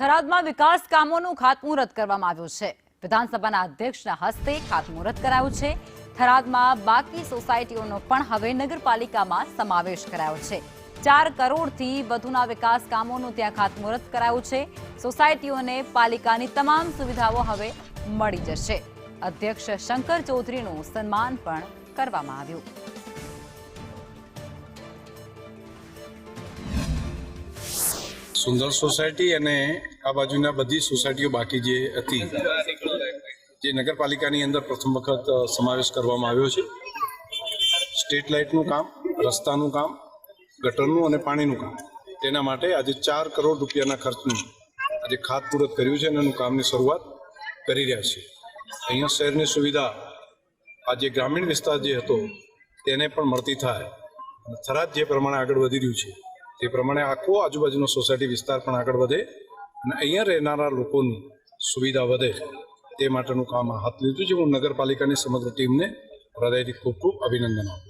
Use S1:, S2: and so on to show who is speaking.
S1: થરાદમાં વિકાસ કામોનું ખાતમુહૂર્ત કરવામાં આવ્યું છે। વિધાનસભાના અધ્યક્ષના હસ્તે ખાતમુહૂર્ત કરાયું છે। થરાદમાં બાકી સોસાયટીઓનો પણ હવે નગરપાલિકામાં સમાવેશ કરાયો છે। 4 કરોડથી વધુના વિકાસ કામોનું ત્યાં ખાતમુહૂર્ત કરાયું છે। સોસાયટીઓને પાલિકાની તમામ સુવિધાઓ હવે મળી જશે। અધ્યક્ષ શંકર ચૌધરીનું સન્માન પણ કરવામાં આવ્યું।
S2: સુંદર સોસાયટી અને આ બાજુના બધી સોસાયટીઓ બાકી જે હતી જે નગરપાલિકાની અંદર પ્રથમ વખત સમાવેશ કરવામાં આવ્યો છે। સ્ટ્રીટ લાઇટનું કામ, રસ્તાનું કામ, ગટરનું અને પાણીનું કામ, તેના માટે આજે 4 કરોડ રૂપિયાના ખર્ચનું આજે ખાતમુહૂર્ત કર્યું છે અને એનું કામની શરૂઆત કરી રહ્યા છે। અહીંયા શહેરની સુવિધા આજે ગ્રામીણ વિસ્તાર જે હતો તેને પણ મળતી થાય। થરાદ જે પ્રમાણે આગળ વધી રહ્યું છે તે પ્રમાણે આખો આજુબાજુનો સોસાયટી વિસ્તાર પણ આગળ વધે અને અહીંયા રહેનારા લોકોની સુવિધા વધે તે માટેનું કામ હાથ લીધું છે। હું નગરપાલિકાની સમગ્ર ટીમને હૃદયથી ખૂબ ખૂબ અભિનંદન આપું છું।